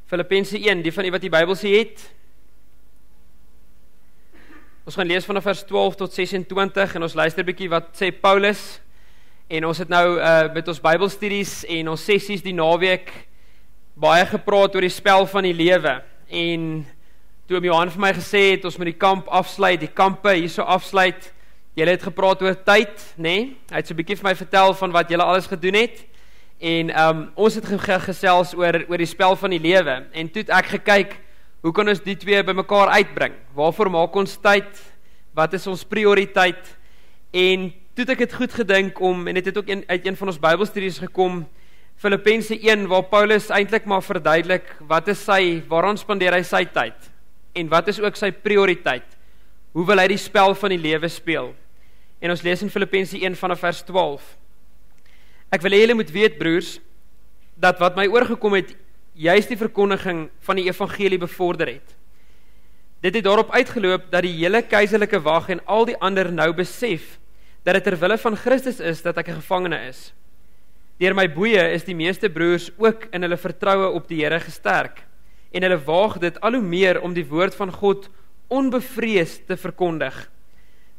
Filippense 1, die van u wat die Bybel sê het. Ons gaan lees vanaf vers 12 tot 26 en ons luister 'n bietjie wat sê Paulus. En ons het nou met ons Bybelstudies en ons sessies die naweek baie gepraat oor die spel van die lewe. En toe Johan vir my gesê het, ons moet die kamp afsluit, die kampe hierso afsluit. Julle het gepraat oor tyd, né? Hy het so 'n bietjie vir my vertel van wat julle alles gedoen het. En ons het gesels oor die spel van die lewe. En toe het ek gekyk, hoe kan ons die twee bymekaar uitbring? Waarvoor maak ons tyd? Wat is ons prioriteit? En toe het ek het goed gedink om, en dit het ook uit een van ons Bybelstudies gekom, Filippense 1, waar Paulus eintlik maar verduidelik, wat is waaraan spandeer hy sy tyd? En wat is ook sy prioriteit? Hoe wil hy die spel van die lewe speel? En ons lees in Filippense 1 vanaf vers 12. Ek wil hê julle moet weet, broers, dat wat my oorgekom het, juist die verkondiging van die evangelie bevorder het. Dit het daarop uitgeloop dat die hele keiserlike wag en al die ander nou besef dat dit ter wille van Christus is dat ek 'n gevangene is. Deur my boeye is die meeste broers ook in hulle vertroue op die Here gesterk en hulle waag dit al hoe meer om die woord van God onbevrees te verkondig.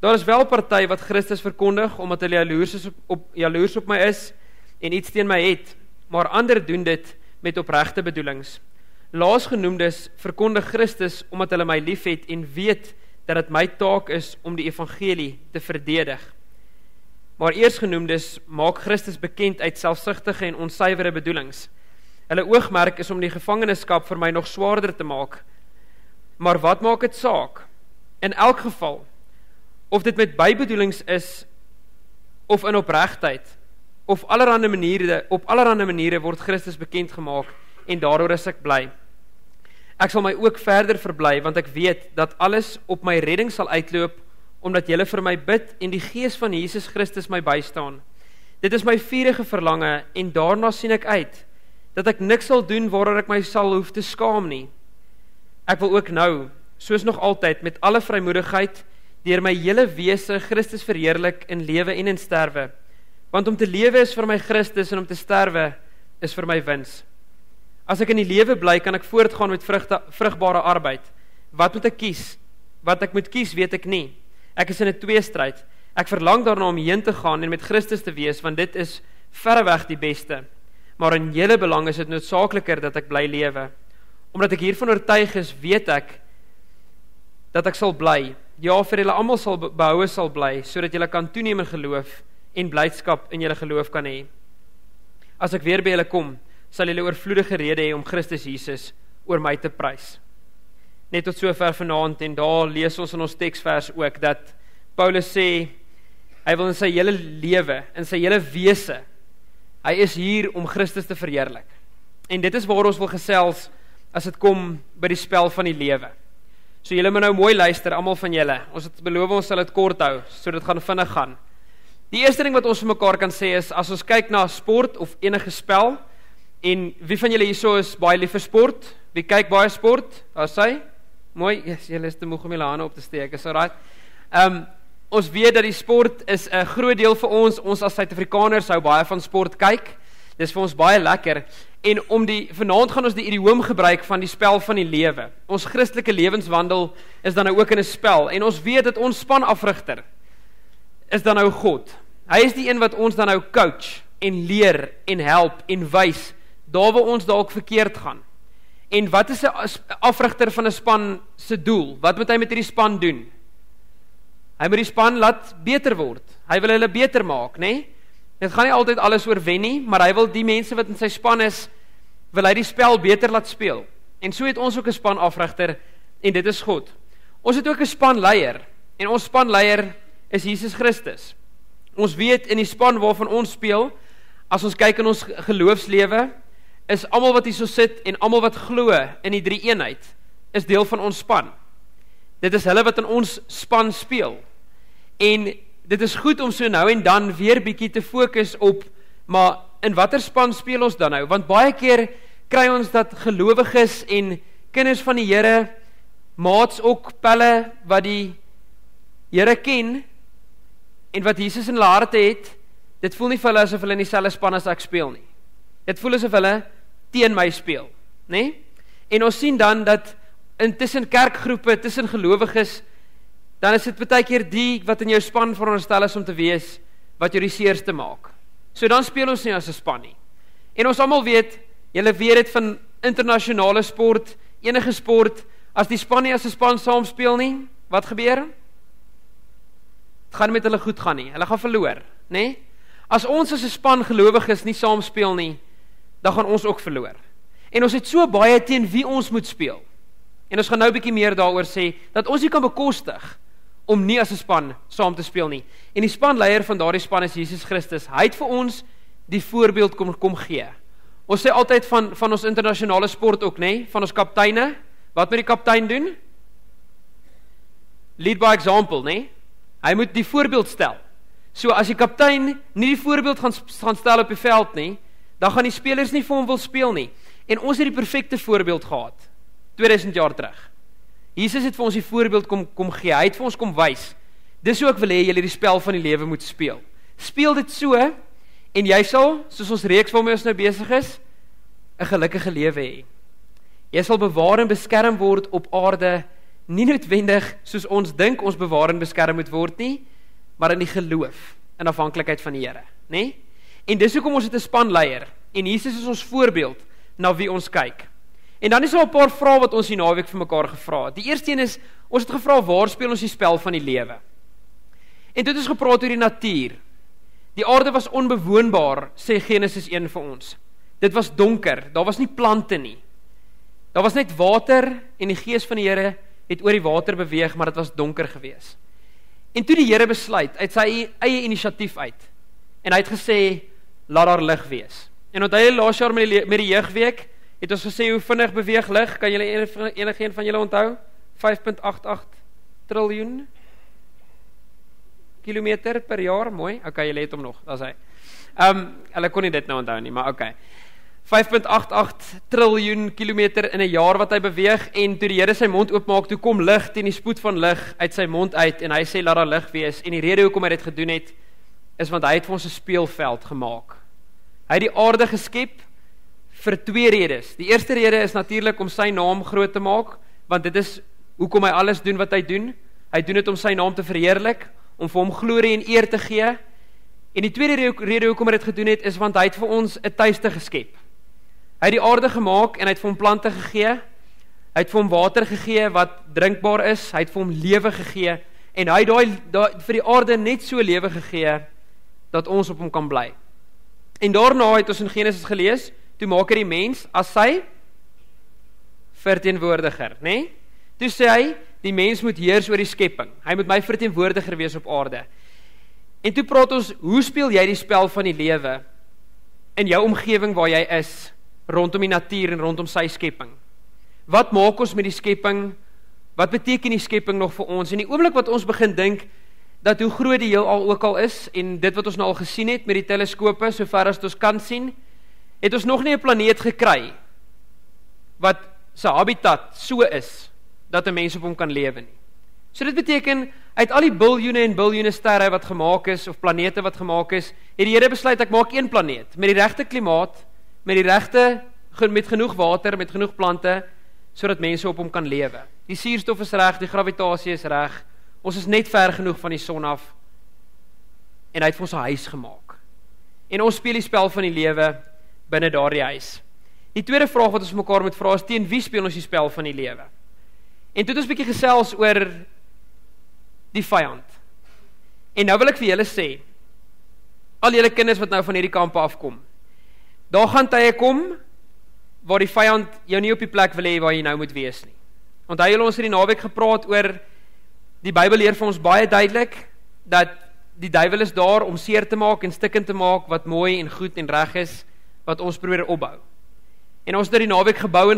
Daar is wel party wat Christus verkondig omdat hulle jaloers op my is en iets teen my het, maar ander doen dit met opregte bedoelings. Laasgenoemdes verkondig Christus omdat hulle my liefhet en weet dat dit my taak is om die evangelie te verdedig. Maar eersgenoemdes maak Christus bekend uit selfsugtige en onsuiwere bedoelings. Hulle oogmerk is om die gevangenskap vir my nog swaarder te maak. Maar wat maak dit saak? In elk geval, of dit met bybedoelings is, of in opregtheid, of op allerhande maniere word Christus bekend gemaak, en daaroor is ek bly. Ek sal my ook verder verbly, want ek weet dat alles op my redding sal uitloop, omdat julle vir my bid en die gees van Jesus Christus my bystaan. Dit is my vurige verlange en daarna sien ek uit, dat ek niks sal doen waaroor ek my sal hoef te skaam nie. Ek wil ook nou, soos nog altyd, met alle vrymoedigheid, deur my hele wese Christus verheerlik in lewe en in sterwe. Want om te lewe is vir my Christus en om te sterwe is vir my wins. As ek in die lewe bly, kan ek voortgaan met vrugbare arbeid. Wat moet ek kies? Wat ek moet kies, weet ek nie. Ek is in 'n tweestryd. Ek verlang daarna om heen te gaan en met Christus te wees, want dit is verreweg die beste. Maar in julle belang is dit noodsaakliker dat ek bly lewe. Omdat ek hiervan oortuig is, weet ek dat ek sal bly. Ja, vir julle almal sal behoue sal bly, sodat julle kan toeneem in geloof en blydskap in julle geloof kan hê. As ek weer by julle kom, sal julle oorvloedige rede hê om Christus Jesus oor my te prys. Net tot sover vanaand, en daar lees ons in ons teksvers ook, dat Paulus sê, hy wil in sy hele lewe, in sy hele wese, hy is hier om Christus te verheerlik. En dit is waar ons wil gesels, as dit kom by die spel van die lewe. So julle moet nou mooi luister, almal van julle. Ons het beloof ons sal dit kort hou, so dit gaan vinnig gaan. Die eerste ding wat ons vir mekaar kan sê is, as ons kyk na sport of enige spel, en wie van julle hierso is baie lief vir sport? Wie kyk baie sport? Daar sê, mooi, yes, julle is te moeg om julle hande op te steek, is alright. Ons weet dat die sport is 'n groot deel vir ons as Suid-Afrikaners hou baie van sport kyk, dis vir ons baie lekker, en vanaand gaan ons die idioom gebruik van die spel van die lewe. Ons Christelike lewenswandel is dan nou ook in 'n spel, en ons weet dat ons spanafrigter is dan nou God. Hy is die een wat ons dan nou coach, en leer, en help, en wys, daar waar ons dalk verkeerd gaan. En wat is 'n afrigter van 'n span se doel? Wat moet hy met hierdie span doen? Hy moet die span laat beter word. Hy wil hulle beter maak, né? Dit gaan nie altyd alles oor wen nie, maar hy wil die mense wat in sy span is, wil hy die spel beter laat speel. En so het ons ook 'n spanafrigter, en dit is God. Ons het ook 'n spanleier, en ons spanleier is Jesus Christus. Ons weet in die span waarvan ons speel, as ons kyk in ons geloofslewe, is almal wat hier so sit en almal wat glo in die drie eenheid, is deel van ons span. Dit is hulle wat in ons span speel. En dit is goed om so nou en dan weer bietjie te fokus op, maar in watter span speel ons dan nou? Want baie keer kry ons dat gelowiges en kinders van die Here, maats ook, pelle wat die Here ken, en wat Jesus in hulle harte het, dit voel nie vir hulle asof hulle in dieselfde span as ek speel nie. Dit voel asof hulle teen my speel, né? En ons sien dan dat tussen kerkgroepe, tussen gelowiges, dan is dit baie keer die wat in jou span veronderstel is om te wees, wat jou die seerste maak. So dan speel ons nie as 'n span nie. En ons almal weet, julle weet dit van internasionale sport, enige sport, as die span nie as 'n span saam speel nie, wat gebeur? Het gaan met hulle goed gaan nie, hulle gaan verloor, nê? As ons as 'n span gelowiges nie saam speel nie, dan gaan ons ook verloor. En ons het so baie teen wie ons moet speel. En ons gaan nou 'n bietjie meer daaroor sê, dat ons nie kan bekostig om nie as 'n span saam te speel nie. En die spanleier van daardie span is Jesus Christus. Hy het vir ons die voorbeeld kom gee. Ons sê altyd van ons internasionale sport ook, nê? Van ons kapteine. Wat moet die kaptein doen? Lead by example, nê? Hy moet die voorbeeld stel. So as die kaptein nie die voorbeeld gaan stel op die veld nie, dan gaan die spelers nie vir hom wil speel nie. En ons het die perfekte voorbeeld gehad 2000 jaar terug. Jesus het vir ons die voorbeeld kom gee. Hy het vir ons kom wys. Dis hoe ek wil hê julle die spel van die lewe moet speel. Speel dit so en jy sal, soos ons reeks waarmee ons nou besig is, 'n gelukkige lewe hê. Jy sal bewaar en beskerm word op aarde, nie noodwendig soos ons dink ons bewaar en beskerm moet word nie, maar in die geloof, in afhanklikheid van die Here, nê? En dis hoekom ons het 'n spanleier en Jesus is ons voorbeeld na wie ons kyk. En dan is daar 'n paar vrae wat ons die naweek vir mekaar gevra het. Die eerste een is, ons het gevra, waar speel ons die spel van die lewe? En toe het ons gepraat oor die natuur. Die aarde was onbewoonbaar, sê Genesis 1 vir ons. Dit was donker, daar was nie plante nie. Daar was net water en die gees van die Here het oor die water beweeg, maar dit was donker gewees. En toe die Here besluit, uit sy eie inisiatief uit, en hy het gesê, laat daar lig wees. En onthou jy laas jaar met die jeugweek, het ons gesê, hoe vinnig beweeg lig, kan julle enigeen van julle onthou? 5.88 triljoen kilometer per jaar, mooi, ok, julle het hom nog, dat is hy. Hulle kon nie dit nou onthou nie, maar ok. 5.88 triljoen kilometer in 'n jaar wat hy beweeg, en toe die Here sy mond oopmaak, toe kom lig teen die spoed van lig uit sy mond uit, en hy sê, laat daar lig wees, en die rede hoekom hy dit gedoen het, is want hy het vir ons 'n speelveld gemaak. Hy het die aarde geskep, vir 2 redes. Die eerste rede is natuurlik om sy naam groot te maak, want dit is hoekom hy alles doen wat hy doen. Hy doen dit om sy naam te verheerlik, om vir hom glorie en eer te gee. En die tweede rede hoekom hy dit gedoen het, is want hy het vir ons 'n tuiste geskep. Hy het die aarde gemaak en hy het vir hom plante gegee. Hy het vir hom water gegee wat drinkbaar is. Hy het vir hom lewe gegee en hy het vir die aarde net so lewe gegee dat ons op hom kan bly. En daarna het ons in Genesis gelees, toe maak hy die mens as sy verteenwoordiger, né? Toe sê hy, die mens moet heers oor die skepping. Hy moet my verteenwoordiger wees op aarde. En toe praat ons, hoe speel jy die spel van die lewe in jou omgewing waar jy is, rondom die natuur en rondom sy skepping? Wat maak ons met die skepping? Wat beteken die skepping nog vir ons? En die oomblik wat ons begin dink, dat hoe groot die heelal ook al is, en dit wat ons nou al gesien het met die teleskope, so ver as ons kan sien, het ons nog nie 'n planeet gekry, wat sy habitat so is, dat 'n mens op hom kan lewe nie. So dit beteken, uit al die biljoene en biljoene sterre wat gemaak is, of planete wat gemaak is, het die Here besluit, ek maak een planeet, met die regte klimaat, met genoeg water, met genoeg plante, sodat mense op hom kan lewe. Die suurstof is reg, die gravitasie is reg, ons is net ver genoeg van die son af, en hy het vir ons 'n huis gemaak. En ons speel die spel van die lewe binne daardie huis. Die tweede vraag wat ons mekaar moet vra is, teen wie speel ons die spel van die lewe? En toe het ons 'n bietjie gesels oor die vyand. En nou wil ek vir julle sê, al julle kinders wat nou van hierdie kampe afkom, daar gaan tye kom, waar die vyand jou nie op die plek wil hê waar jy nou moet wees nie. Onthou julle, ons het die naweek gepraat oor, die Bybel leer vir ons baie duidelik, dat die duiwel is daar om seer te maak en stikkend te maak, wat mooi en goed en reg is, wat ons probeer opbou. En ons het die naweek gebou,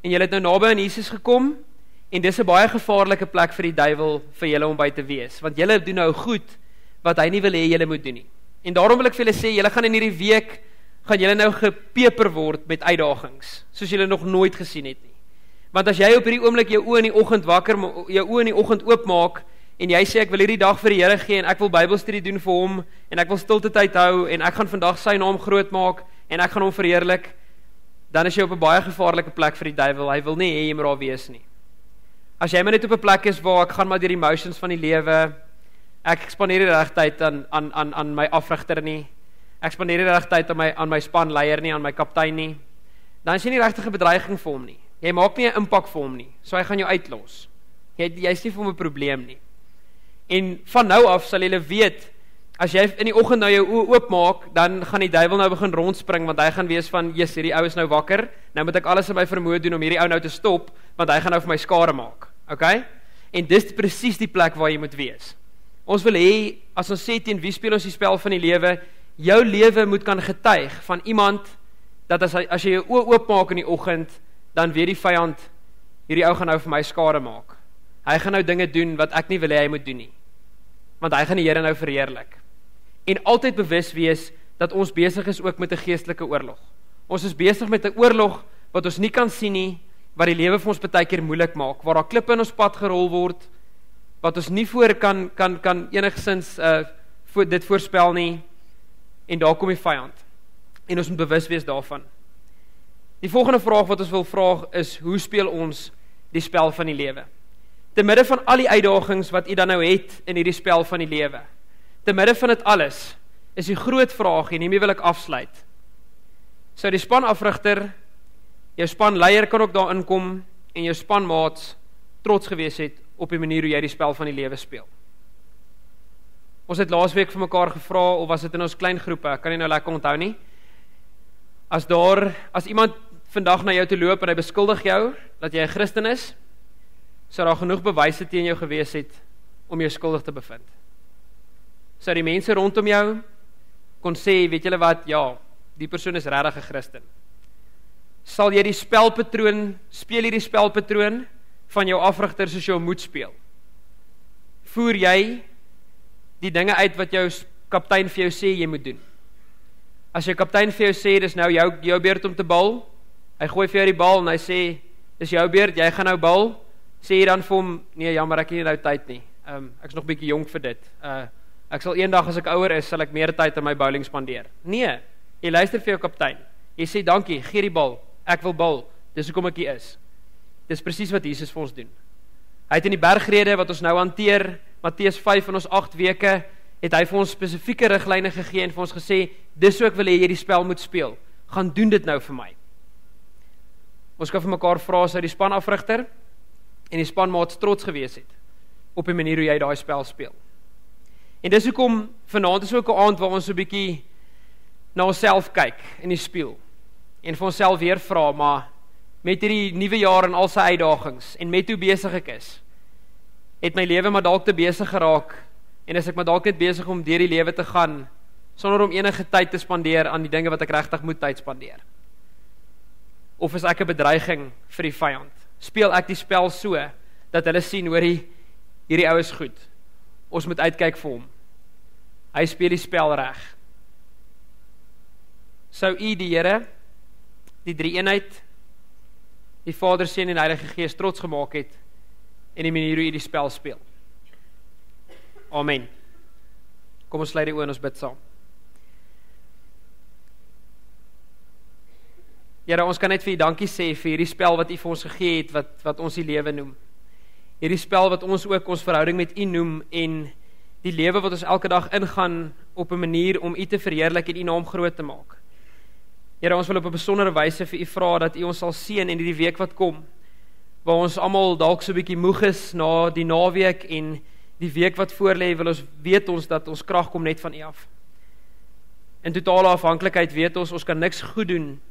en julle het nou naby aan Jesus gekom, en dis 'n baie gevaarlike plek vir die duiwel, vir julle om by te wees, want julle doen nou goed, wat hy nie wil hê julle moet doen nie. En daarom wil ek vir julle sê, julle gaan in hierdie week, gaan julle nou gepeper word met uitdagings, soos julle nog nooit gesien het nie. Want as jy op hierdie oomblik jou oë in die oggend oopmaak, en jy sê, ek wil hierdie dag vir die Here gee, en ek wil Bybelstudie doen vir hom, en ek wil stilte tyd hou, en ek gaan vandag sy naam groot maak, en ek gaan hom verheerlik, dan is jy op 'n baie gevaarlike plek vir die duiwel. Hy wil nie hê jy moet daar wees nie. As jy maar net op 'n plek is waar ek gaan maar deur die emotions van die lewe, ek spandeer nie reg tyd aan my afrigter nie, ek spandeer nie reg tyd aan my spanleier nie, aan my kaptein nie, dan is jy nie regtig 'n bedreiging vir hom nie. Jy maak nie 'n impak vir hom nie, so hy gaan jou uitlos. Jy is nie vir hom 'n probleem nie. En van nou af sal jy weet, as jy in die oggend nou jou oë oopmaak, dan gaan die duiwel nou begin rondspring, want hy gaan wees van, yes, hierdie ou is nou wakker, nou moet ek alles in my vermoë doen om hierdie ou nou te stop, want hy gaan nou vir my skade maak. Okay? En dis presies die plek waar jy moet wees. Ons wil hê, as ons sê teen wie speel ons die spel van die lewe, jou lewe moet kan getuig van iemand, dat as jy jou oë oopmaak in die oggend, dan weet die vyand, hierdie ou gaan nou vir my skade maak. Hy gaan nou dinge doen wat ek nie wil hê hy moet doen nie. Want hy gaan die Here nou verheerlik. En altyd bewus wees dat ons besig is ook met 'n geestelike oorlog. Ons is besig met 'n oorlog wat ons nie kan sien nie, wat die lewe vir ons baie keer moeilik maak, waar daar klippe in ons pad gerol word, wat ons nie voor kan enigsins dit voorspel nie, en daar kom die vyand. En ons moet bewus wees daarvan. Die volgende vraag wat ons wil vra is, hoe speel ons die spel van die lewe? Te midde van al die uitdagings wat u dan nou het in hierdie spel van die lewe, te midde van dit alles, is die groot vraag, en hiermee wil ek afsluit. Sou die spanafrigter, jou spanleier kan ook daar inkom, en jou spanmaats trots gewees het op die manier hoe jy die spel van die lewe speel. Ons het laasweek vir mekaar gevra, of was dit in ons klein groepe, ek kan nie nou lekker onthou nie, as iemand vandag na jou toe loop, en hy beskuldig jou, dat jy 'n Christen is, sou daar genoeg bewyse teen jou gewees het, om jou skuldig te bevind. Sou die mense rondom jou kon sê, weet julle wat, ja, die persoon is regtig 'n Christen. Sal jy speel jy die spelpatroon van jou afrigter soos jy moet speel? Voer jy die dinge uit wat jou kaptein vir jou sê jy moet doen? As jou kaptein vir jou sê, dis nou jou beurt om te bal, hy gooi vir jou die bal en hy sê, dis jou beurt, jy gaan nou bal, sê jy dan vir hom, nee, jammer, ek het nie nou tyd nie, ek is nog bietjie jonk vir dit, ek sal eendag as ek ouer is, sal ek meer tyd aan my bowling spandeer. Nee, jy luister vir jou kaptein, jy sê dankie, gee die bal, ek wil bal, dis hoekom ek hier is. Dis presies wat Jesus vir ons doen. Hy het in die bergrede wat ons nou hanteer, Matteus 5 in ons 8 weke, het hy vir ons spesifieke riglyne gegee en vir ons gesê, dis hoe ek wil hê jy die spel moet speel, gaan doen dit nou vir my. Ons kan vir mekaar vra, sou die spanafrigter en die spanmaats trots gewees het, op die manier hoe jy daai spel speel. En dis hoekom, vanaand is ook 'n aand waar ons so 'n bietjie na onsself kyk in die spieël, en vir onsself weer vra, maar met hierdie nuwe jaar en al sy uitdagings, en met hoe besig ek is, het my lewe maar dalk te besig geraak, en is ek maar dalk net besig om deur die lewe te gaan, sonder om enige tyd te spandeer aan die dinge wat ek regtig moet tyd spandeer. Of is ek 'n bedreiging vir die vyand? Speel ek die spel so, dat hulle sien, hoor hierdie ou is goed, ons moet uitkyk vir hom, hy speel die spel reg. Sou u die Here, die drie-eenheid, die Vader, Seun en Heilige Gees trots gemaak het, en die manier hoe u die spel speel. Amen. Kom ons sluit die oë en ons bid saam. Here, ons kan net vir u dankie sê vir hierdie spel wat u vir ons gegee het, wat ons die lewe noem. Hierdie spel wat ons ook ons verhouding met u noem, en die lewe wat ons elke dag ingaan, op 'n manier om u te verheerlik en u naam groot te maak. Here, ons wil op 'n besondere wyse vir u vra, dat u ons sal seën in die week wat kom, waar ons almal dalk so 'n bietjie moeg is, na die naweek, en die week wat voorlê, weet ons dat ons krag kom net van u af. In totale afhanklikheid weet ons kan niks goed doen,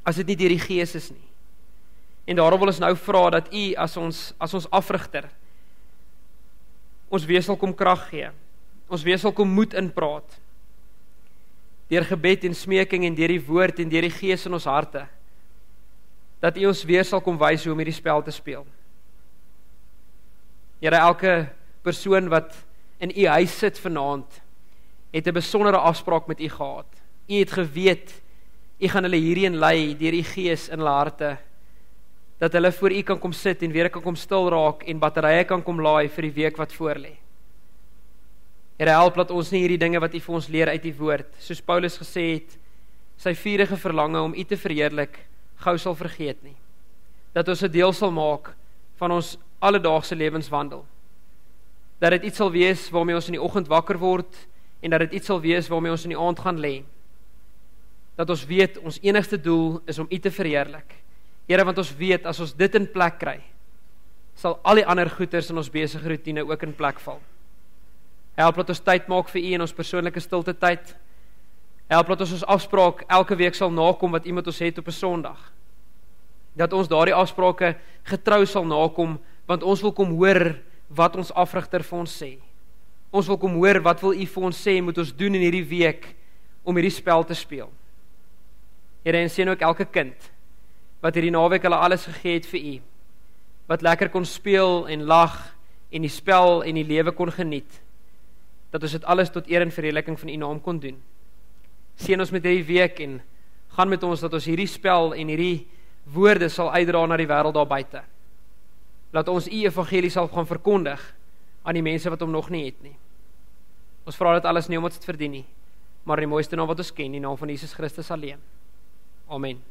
as dit nie deur die Gees is nie. En daarom wil ons nou vra, dat u, as ons afrigter, ons weer sal kom krag gee, ons weer sal kom moed inpraat, deur gebed en smeking, en deur die woord, en deur die Gees in ons harte, dat u ons weer sal kom wys hoe om hierdie spel te speel. Here, elke persoon wat in u huis sit vanaand, het 'n besondere afspraak met u gehad. U het geweet, u gaan hulle hierheen lei, deur u Gees in hulle harte, dat hulle voor u kan kom sit, en weer kan kom stil raak, en batterye kan kom laai vir die week wat voorlê. Here, help dat ons nie hierdie dinge wat u vir ons leer uit die woord, soos Paulus gesê het, sy vurige verlange om u te verheerlik, gou sal vergeet nie. Dat ons 'n deel sal maak van ons alledaagse lewenswandel. Dat dit iets sal wees waarmee ons in die oggend wakker word en dat dit iets sal wees waarmee ons in die aand gaan lê. Dat ons weet ons enigste doel is om U te verheerlik. Here, want ons weet as ons dit in plek kry, sal al die ander goeders in ons besige rotine ook in plek val. Help dat ons tyd maak vir U in ons persoonlike stilte tyd. Help dat ons afspraak elke week sal nakom wat U met ons het op 'n Sondag. Dat ons daardie afsprake getrou sal nakom, want ons wil kom hoor wat ons afrigter vir ons sê. Ons wil kom hoor wat wil U vir ons sê moet ons doen in hierdie week om hierdie spel te speel. Here, en seën ook elke kind wat hierdie naweek hulle alles gegee het vir U, wat lekker kon speel en lag en die spel en die lewe kon geniet, dat ons dit alles tot eer en verheerliking van U naam kon doen. Seën ons met hierdie week en gaan met ons dat ons hierdie spel en hierdie woorde sal uitdra na die wêreld daar buite. Laat ons U evangelie sal gaan verkondig aan die mense wat hom nog nie het nie. Ons vra dit alles nie omdat dit verdien nie, maar in die mooiste naam wat ons ken, die naam van Jesus Christus alleen. Amen.